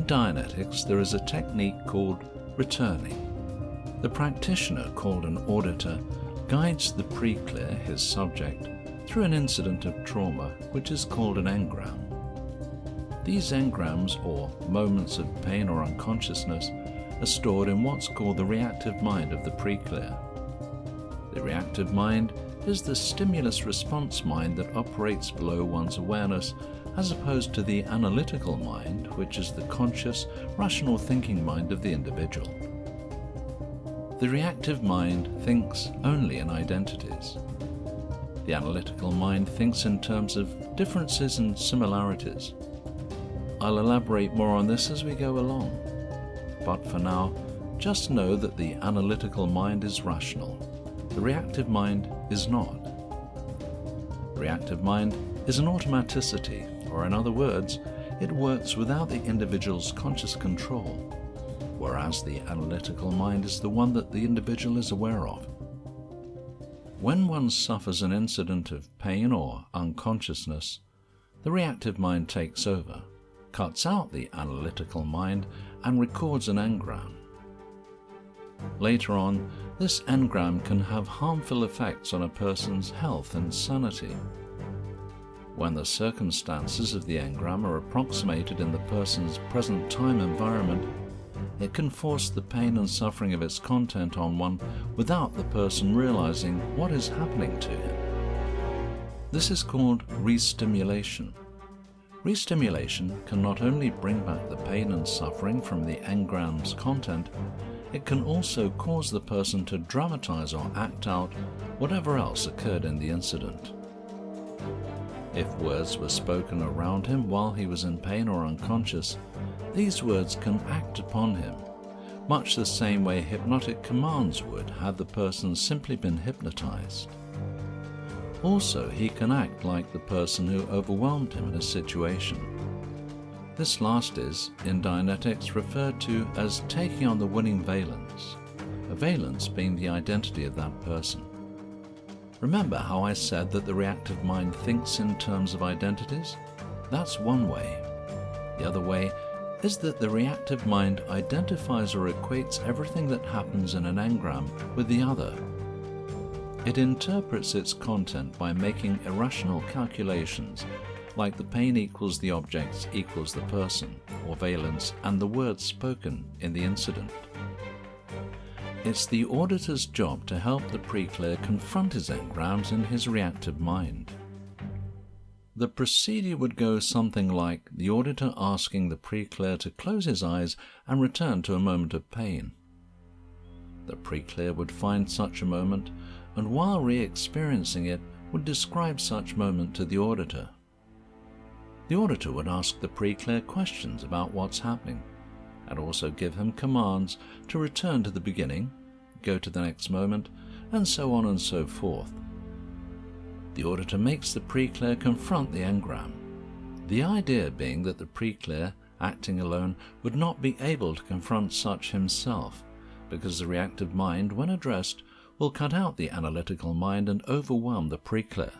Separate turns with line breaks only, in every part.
Dianetics, there is a technique called returning. The practitioner, called an auditor, guides the pre-clear, his subject, through an incident of trauma which is called an engram. These engrams, or moments of pain or unconsciousness, are stored in what's called the reactive mind of the pre-clear. The reactive mind is the stimulus-response mind that operates below one's awareness, as opposed to the analytical mind, which is the conscious, rational thinking mind of the individual. The reactive mind thinks only in identities. The analytical mind thinks in terms of differences and similarities. I'll elaborate more on this as we go along, but for now, just know that the analytical mind is rational. The reactive mind is not. The reactive mind is an automaticity, or in other words, it works without the individual's conscious control, whereas the analytical mind is the one that the individual is aware of. When one suffers an incident of pain or unconsciousness, the reactive mind takes over, cuts out the analytical mind, and records an engram. Later on, this engram can have harmful effects on a person's health and sanity. When the circumstances of the engram are approximated in the person's present time environment, it can force the pain and suffering of its content on one without the person realizing what is happening to him. This is called re-stimulation. Re-stimulation can not only bring back the pain and suffering from the engram's content, it can also cause the person to dramatize or act out whatever else occurred in the incident. If words were spoken around him while he was in pain or unconscious, these words can act upon him, much the same way hypnotic commands would had the person simply been hypnotized. Also, he can act like the person who overwhelmed him in a situation. This last is, in Dianetics, referred to as taking on the winning valence, a valence being the identity of that person. Remember how I said that the reactive mind thinks in terms of identities? That's one way. The other way is that the reactive mind identifies or equates everything that happens in an engram with the other. It interprets its content by making irrational calculations, like the pain equals the objects equals the person, or valence, and the words spoken in the incident. It's the auditor's job to help the pre-clear confront his engrams in his reactive mind. The procedure would go something like the auditor asking the pre-clear to close his eyes and return to a moment of pain. The pre-clear would find such a moment, and while re-experiencing it, would describe such moment to the auditor. The auditor would ask the pre-clear questions about what's happening, and also give him commands to return to the beginning, go to the next moment, and so on and so forth. The auditor makes the pre-clear confront the engram, the idea being that the pre-clear, acting alone, would not be able to confront such himself, because the reactive mind, when addressed, will cut out the analytical mind and overwhelm the pre-clear.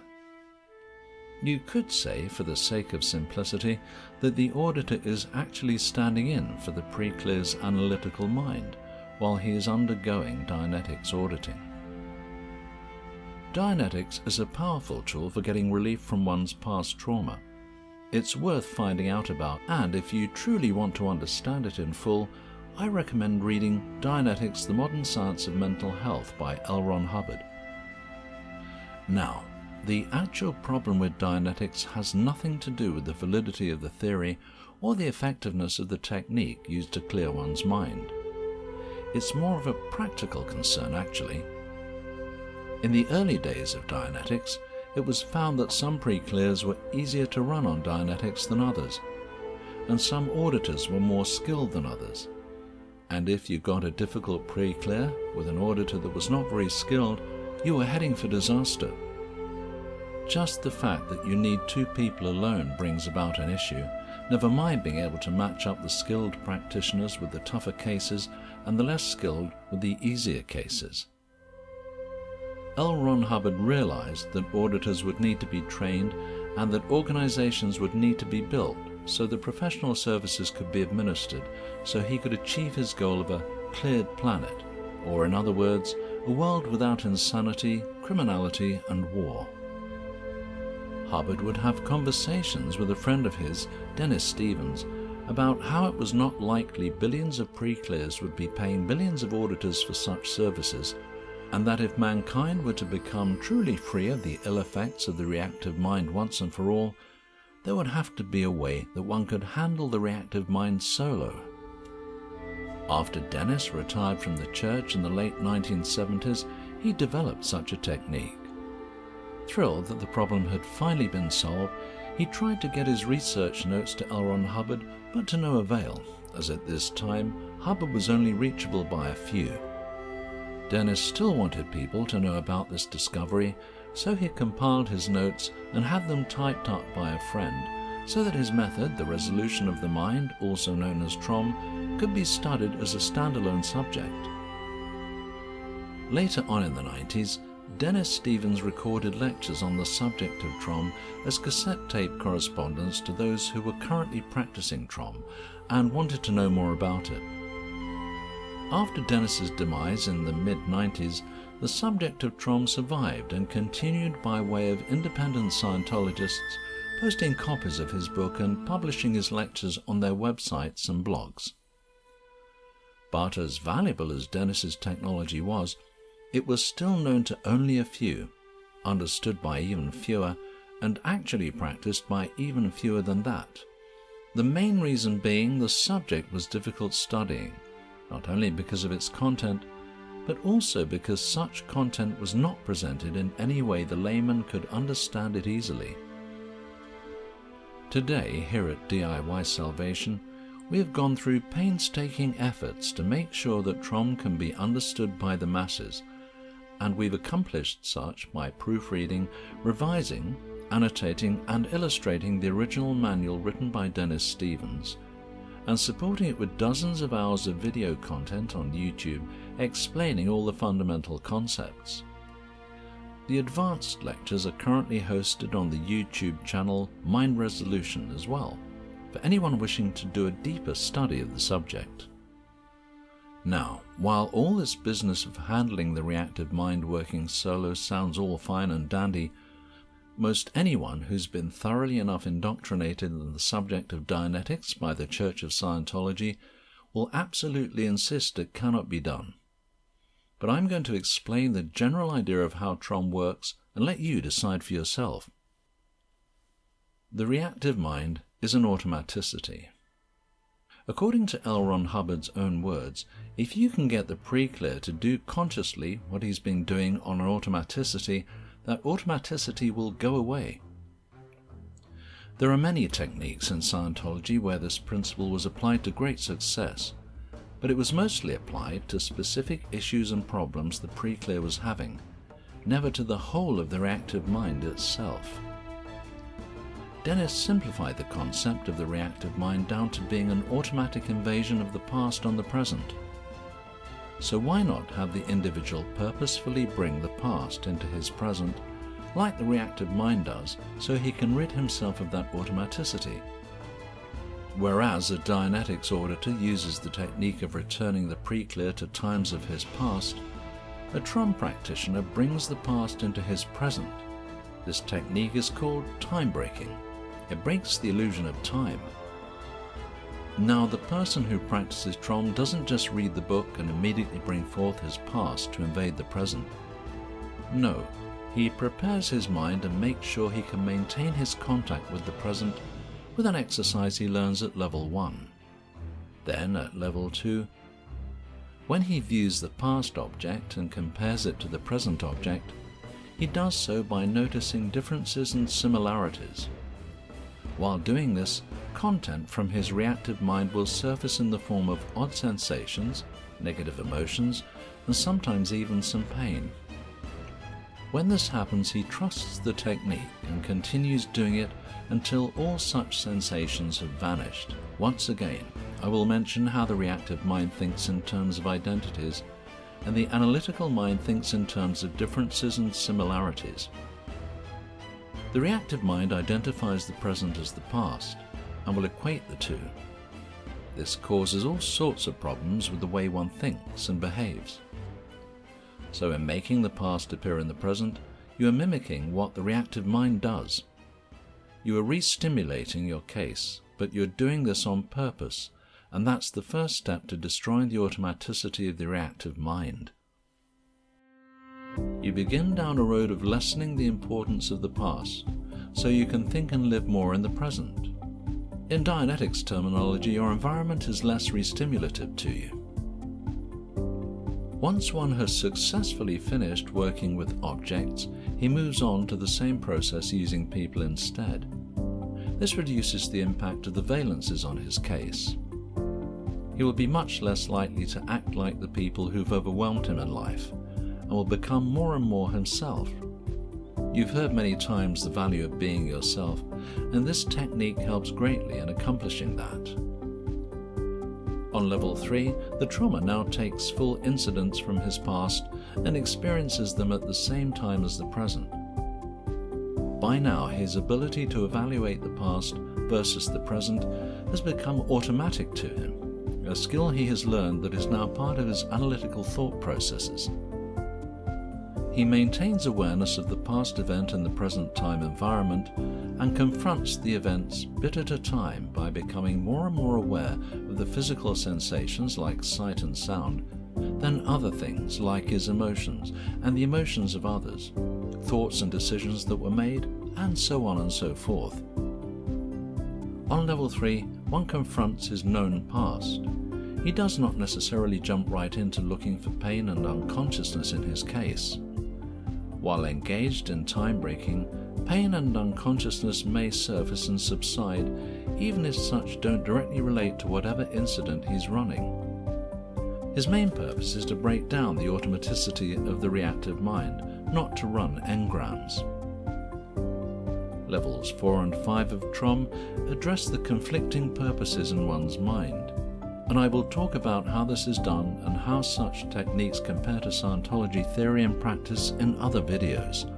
You could say, for the sake of simplicity, that the auditor is actually standing in for the pre-clear's analytical mind while he is undergoing Dianetics auditing. Dianetics is a powerful tool for getting relief from one's past trauma. It's worth finding out about, and if you truly want to understand it in full, I recommend reading Dianetics: The Modern Science of Mental Health by L. Ron Hubbard. Now, the actual problem with Dianetics has nothing to do with the validity of the theory or the effectiveness of the technique used to clear one's mind. It's more of a practical concern, actually. In the early days of Dianetics, it was found that some pre-clears were easier to run on Dianetics than others, and some auditors were more skilled than others. And if you got a difficult pre-clear with an auditor that was not very skilled, you were heading for disaster. Just the fact that you need two people alone brings about an issue, never mind being able to match up the skilled practitioners with the tougher cases and the less skilled with the easier cases. L. Ron Hubbard realized that auditors would need to be trained and that organizations would need to be built so the professional services could be administered so he could achieve his goal of a cleared planet, or in other words, a world without insanity, criminality, and war. Hubbard would have conversations with a friend of his, Dennis Stevens, about how it was not likely billions of pre-clears would be paying billions of auditors for such services, and that if mankind were to become truly free of the ill effects of the reactive mind once and for all, there would have to be a way that one could handle the reactive mind solo. After Dennis retired from the church in the late 1970s, he developed such a technique. Thrilled that the problem had finally been solved, he tried to get his research notes to L. Ron Hubbard, but to no avail, as at this time Hubbard was only reachable by a few. Dennis still wanted people to know about this discovery, so he compiled his notes and had them typed up by a friend, so that his method, the resolution of the mind, also known as TROM, could be studied as a standalone subject. Later on in the 90s, Dennis Stevens recorded lectures on the subject of TROM as cassette tape correspondence to those who were currently practicing TROM and wanted to know more about it. After Dennis's demise in the mid-90s, the subject of TROM survived and continued by way of independent Scientologists posting copies of his book and publishing his lectures on their websites and blogs. But as valuable as Dennis's technology was, it was still known to only a few, understood by even fewer, and actually practiced by even fewer than that. The main reason being the subject was difficult studying, not only because of its content, but also because such content was not presented in any way the layman could understand it easily. Today, here at DIY Salvation, we have gone through painstaking efforts to make sure that TROM can be understood by the masses, and we've accomplished such by proofreading, revising, annotating, and illustrating the original manual written by Dennis Stevens, and supporting it with dozens of hours of video content on YouTube explaining all the fundamental concepts. The advanced lectures are currently hosted on the YouTube channel Mind Resolution as well, for anyone wishing to do a deeper study of the subject. Now, while all this business of handling the reactive mind working solo sounds all fine and dandy, most anyone who's been thoroughly enough indoctrinated in the subject of Dianetics by the Church of Scientology will absolutely insist it cannot be done. But I'm going to explain the general idea of how TROM works and let you decide for yourself. The reactive mind is an automaticity. According to L. Ron Hubbard's own words, if you can get the pre-clear to do consciously what he's been doing on an automaticity, that automaticity will go away. There are many techniques in Scientology where this principle was applied to great success, but it was mostly applied to specific issues and problems the pre-clear was having, never to the whole of the reactive mind itself. Dennis simplified the concept of the reactive mind down to being an automatic invasion of the past on the present. So why not have the individual purposefully bring the past into his present, like the reactive mind does, so he can rid himself of that automaticity? Whereas a Dianetics auditor uses the technique of returning the pre-clear to times of his past, a TROM practitioner brings the past into his present. This technique is called timebreaking. It breaks the illusion of time. Now, the person who practices TROM doesn't just read the book and immediately bring forth his past to invade the present. No, he prepares his mind and makes sure he can maintain his contact with the present with an exercise he learns at level 1. Then at level 2, when he views the past object and compares it to the present object, he does so by noticing differences and similarities. While doing this, content from his reactive mind will surface in the form of odd sensations, negative emotions, and sometimes even some pain. When this happens, he trusts the technique and continues doing it until all such sensations have vanished. Once again, I will mention how the reactive mind thinks in terms of identities, and the analytical mind thinks in terms of differences and similarities. The reactive mind identifies the present as the past, and will equate the two. This causes all sorts of problems with the way one thinks and behaves. So in making the past appear in the present, you are mimicking what the reactive mind does. You are re-stimulating your case, but you're doing this on purpose, and that's the first step to destroying the automaticity of the reactive mind. You begin down a road of lessening the importance of the past, so you can think and live more in the present. In Dianetics terminology, your environment is less re-stimulative to you. Once one has successfully finished working with objects, he moves on to the same process using people instead. This reduces the impact of the valences on his case. He will be much less likely to act like the people who've overwhelmed him in life, and will become more and more himself. You've heard many times the value of being yourself, and this technique helps greatly in accomplishing that. On level 3, the trauma now takes full incidents from his past and experiences them at the same time as the present. By now, his ability to evaluate the past versus the present has become automatic to him, a skill he has learned that is now part of his analytical thought processes. He maintains awareness of the past event in the present time environment and confronts the events bit at a time by becoming more and more aware of the physical sensations like sight and sound, then other things like his emotions and the emotions of others, thoughts and decisions that were made, and so on and so forth. On level 3, one confronts his known past. He does not necessarily jump right into looking for pain and unconsciousness in his case. While engaged in time-breaking, pain and unconsciousness may surface and subside, even if such don't directly relate to whatever incident he's running. His main purpose is to break down the automaticity of the reactive mind, not to run engrams. Levels 4 and 5 of TROM address the conflicting purposes in one's mind, and I will talk about how this is done and how such techniques compare to Scientology theory and practice in other videos.